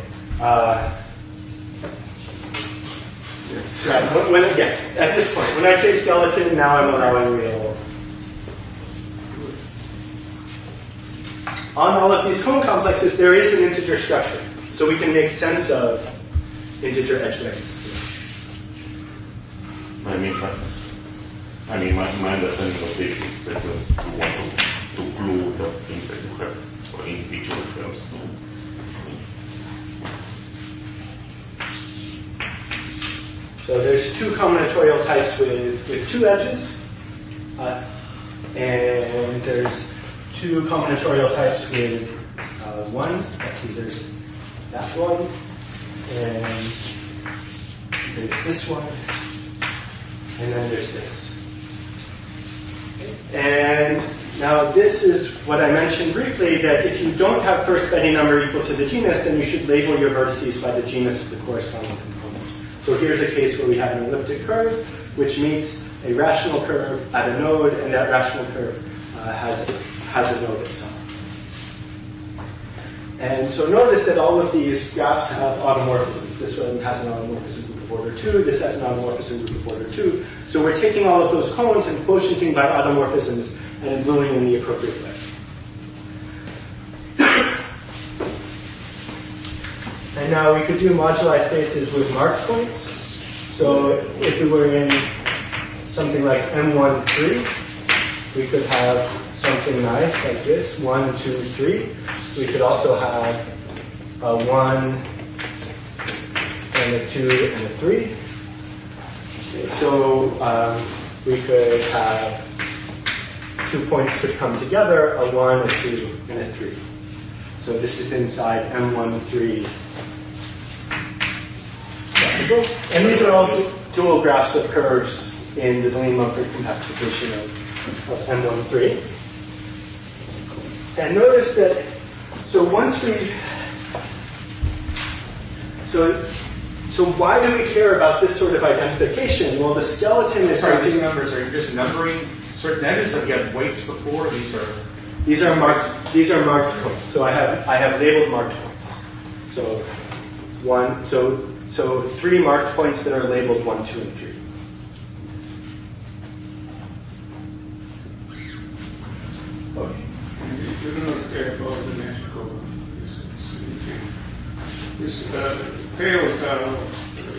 Yes. Right, yes, at this point. When I say skeleton, now I'm allowing real. On all of these cone complexes, there is an integer structure. So we can make sense of integer edge lengths. My understanding of this is that you want to glue the things that you have for individual terms. So there's two combinatorial types with two edges, and there's two combinatorial types with one. Let's see, there's that one, and there's this one, and then there's this. And Now, this is what I mentioned briefly, that if you don't have first Betti number equal to the genus, then you should label your vertices by the genus of the corresponding component. So here's a case where we have an elliptic curve, which meets a rational curve at a node, and that rational curve has a node itself. And so notice that all of these graphs have automorphisms. This one has an automorphism group of order 2, this has an automorphism group of order 2. So we're taking all of those cones and quotienting by automorphisms and gluing in the appropriate way. And now we could do moduli spaces with marked points. So if we were in something like M13, we could have something nice like this, 1, 2, 3. We could also have a 1 and a 2 and a 3. Okay, so we could have 2 points could come together, a 1, a 2, and a 3. So this is inside M13. And these are all dual graphs of curves in the Deligne-Mumford compactification of M13. And notice that, so once we, so why do we care about this sort of identification? Well, the skeleton is Sorry, these numbers, are you just numbering certain letters that you have weights before? These are marked points. So I have labeled marked points. So 3 marked points that are labeled 1, 2, and 3. Okay. You do not care about the next code. This tails are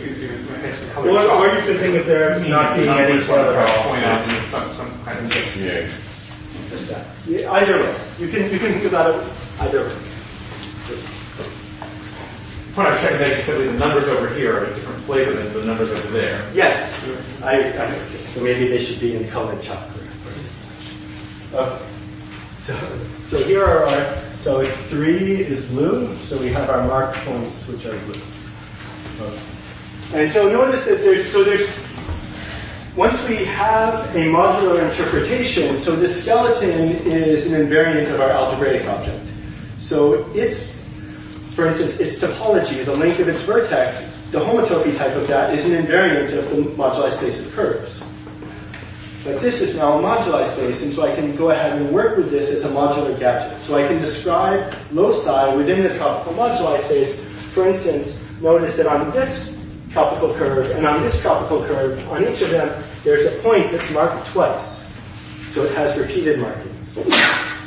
infinite. Or you can think of there not being any tail at all. Point out in some kind of Yeah. Just that. Yeah, either way. You can think about it either way. What I'm trying to make is simply the numbers over here are a different flavor than the numbers over there. Yes. So maybe they should be in colored chocolate. Okay. So here are our, so 3 is blue, so we have our marked points which are blue. Okay. And so notice that there's, once we have a modular interpretation, so this skeleton is an invariant of our algebraic object. So it's, for instance, its topology, the length of its vertex, the homotopy type of that is an invariant of the moduli space of curves. But this is now a moduli space, and so I can go ahead and work with this as a modular gadget. So I can describe loci within the tropical moduli space. For instance, notice that on this tropical curve and on this tropical curve, on each of them, there's a point that's marked twice. So it has repeated markings.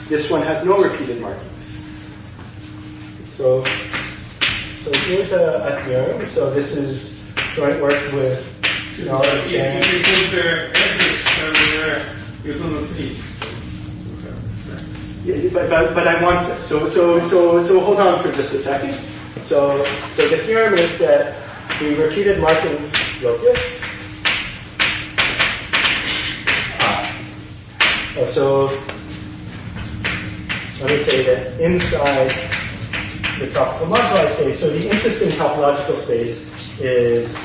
This one has no repeated markings. So here's a theorem. So this is joint work with knowledge. If you put the edges everywhere, you do not need. Yeah, but I want this. So hold on for just a second. So the theorem is that the repeated marking locus. So let me say that inside the tropical moduli space, so the interesting topological space is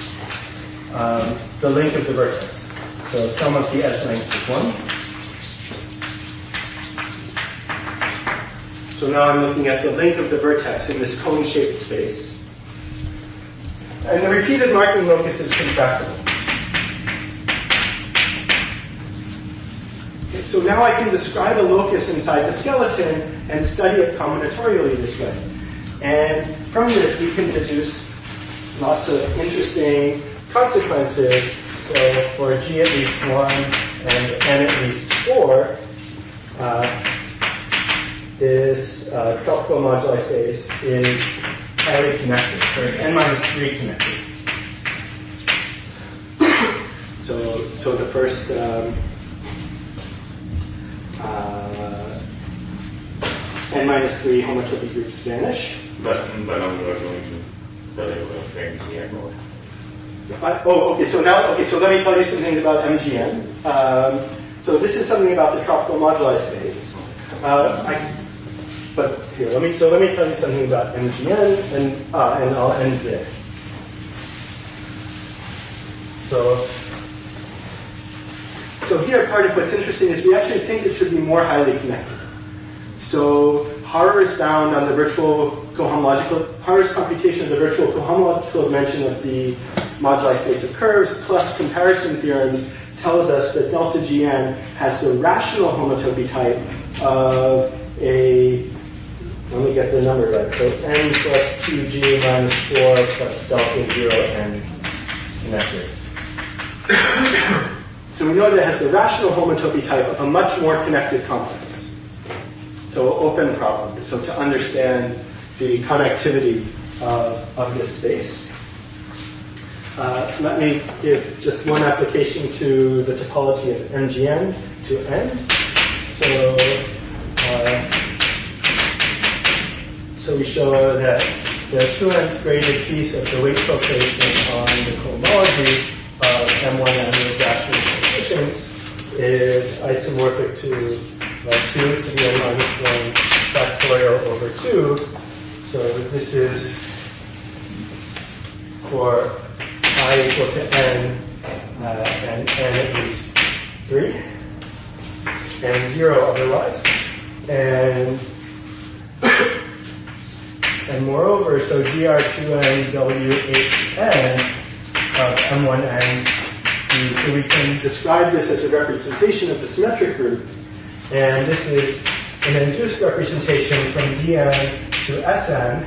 the length of the vertex. So sum of the edge lengths is 1. So now I'm looking at the length of the vertex in this cone-shaped space. And the repeated marking locus is contractible. Okay, so now I can describe a locus inside the skeleton and study it combinatorially this way. And from this we can deduce lots of interesting consequences. So for G at least 1 and N at least 4, this tropical moduli space is highly connected. So it's N-3 connected. So the first N-3 homotopy groups vanish. But I'm not going to tell you about MGN. Okay. So let me tell you some things about MGN. So this is something about the tropical moduli space. But here, let me tell you something about MGN, and I'll end there. So here here, part of what's interesting is we actually think it should be more highly connected. So Haar is bound on the Haar's computation of the virtual cohomological dimension of the moduli space of curves plus comparison theorems tells us that delta Gn has the rational homotopy type of a, let me get the number right, so n plus 2g minus 4 plus delta 0 n connected. So we know that it has the rational homotopy type of a much more connected complex. So open problem, so to understand the connectivity of this space. Let me give just one application to the topology of MGN to N. So we show that the 2nth graded piece of the weight filtration on the cohomology of M1N with rational coefficients is isomorphic to 2 to the n minus 1 factorial over 2. So this is for I equal to n and n at least 3 and 0 otherwise. And moreover, so GR2n WHN of M1n, so we can describe this as a representation of the symmetric group. And this is an induced representation from Dn to Sn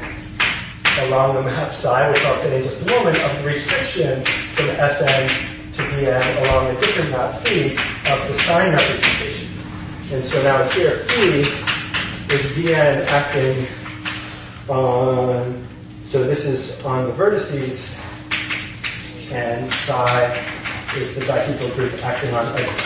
along the map psi, which I'll say in just a moment, of the restriction from Sn to Dn along a different map phi of the sign representation. And so now here phi is Dn acting on, so this is on the vertices, and psi is the dihedral group acting on edges.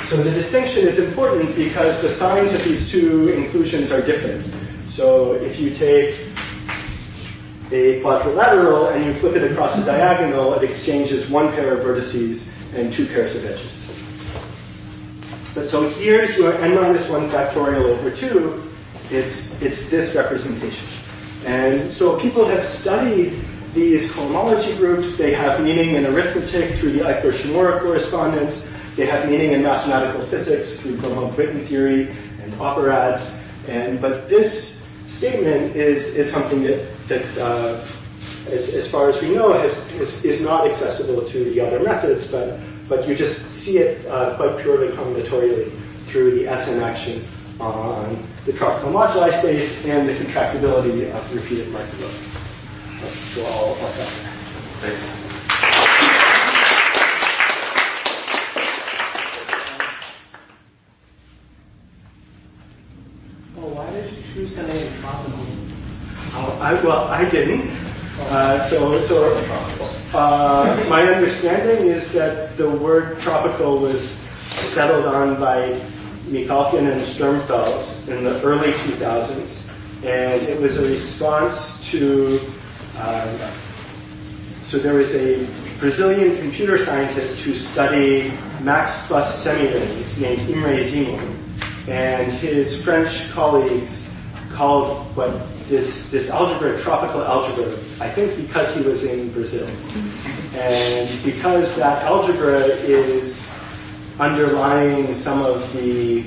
So the distinction is important because the signs of these two inclusions are different. So if you take a quadrilateral and you flip it across a diagonal, it exchanges one pair of vertices and two pairs of edges. But so here's your n minus 1 factorial over 2. It's this representation. And so people have studied these cohomology groups. They have meaning in arithmetic through the Eichler-Shimura correspondence. They have meaning in mathematical physics through Gromov-Witten theory and operads. But this statement is something that as far as we know, is not accessible to the other methods, but you just see it quite purely combinatorially through the Sn action on the tropical moduli space and the contractibility of repeated Markov. So I'll stop there. Well, why did you choose the name tropical? I didn't. My understanding is that the word tropical was settled on by Mikalkin and Sturmfeld in the early 2000s, and it was a response to, so there was a Brazilian computer scientist who studied max plus semirings named Imre Simon, and his French colleagues called this algebra tropical algebra, I think because he was in Brazil. And because that algebra is underlying some of the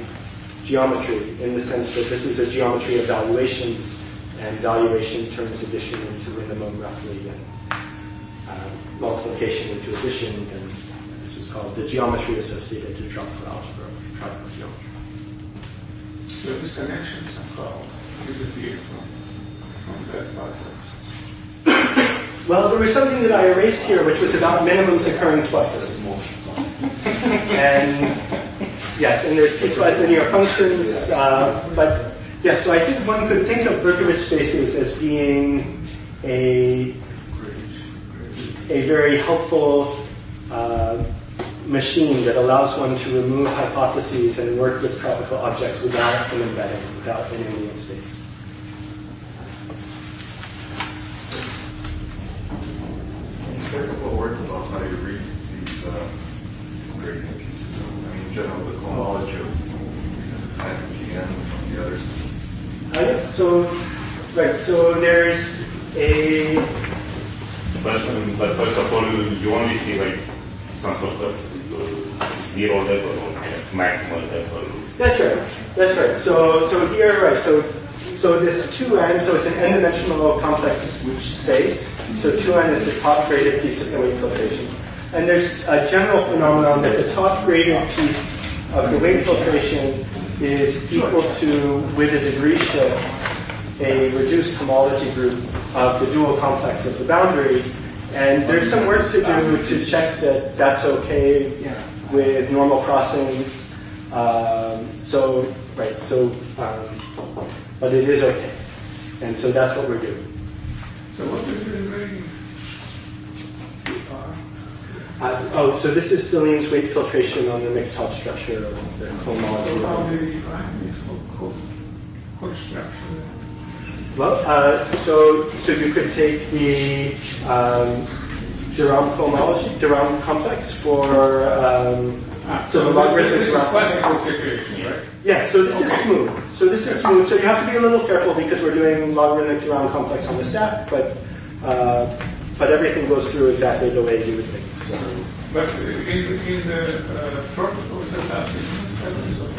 geometry in the sense that this is a geometry of valuations, and valuation turns addition into minimum roughly, and multiplication into addition, and this is called the geometry associated to tropical algebra, tropical geometry. So these connections are called disappear from that process. Well, there was something that I erased here, which was about minimums occurring twice. And yes, and there's piecewise linear functions, but yes, so I think one could think of Berkovich spaces as being a very helpful machine that allows one to remove hypotheses and work with tropical objects without an embedding, without an alien space. Can you say a couple of words about how you read these gradient pieces? I mean, in general, the cohomology of IMPN from the others. So there's a... But first of all, you only see some sort of zero level or maximal level. That's right. That's right. So here, right. So this 2n. So it's an n-dimensional complex space. So 2n is the top graded piece of the wave filtration. And there's a general phenomenon that the top graded piece of the wave filtration is equal to, with a degree shift, a reduced homology group of the dual complex of the boundary. And there's some work to do to check that that's okay with normal crossings. But it is okay. And so that's what we're doing. So what is the rating? So this is Deline's weight filtration on the mixed Hodge structure of the homology. So how do you define mixed Hodge structure? Well, so you could take the Durand complex for the logarithmic. This is classical situation, right? Yeah. So this is smooth. So you have to be a little careful because we're doing logarithmic Durand complex on the stack, but everything goes through exactly the way you would think. So. But in the protocol setup, isn't presence of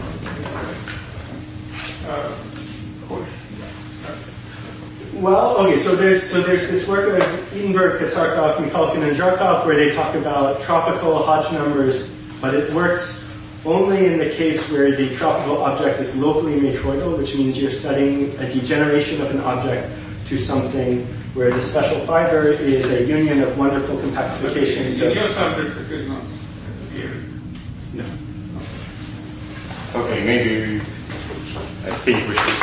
Hodge? Well, okay, so there's this work of Edenberg, Katsarkov, Mikhalkin, and Zharkov where they talk about tropical Hodge numbers, but it works only in the case where the tropical object is locally matroidal, which means you're studying a degeneration of an object to something where the special fiber is a union of wonderful compactifications. In your subject, it is not here. No. Okay, maybe I think we should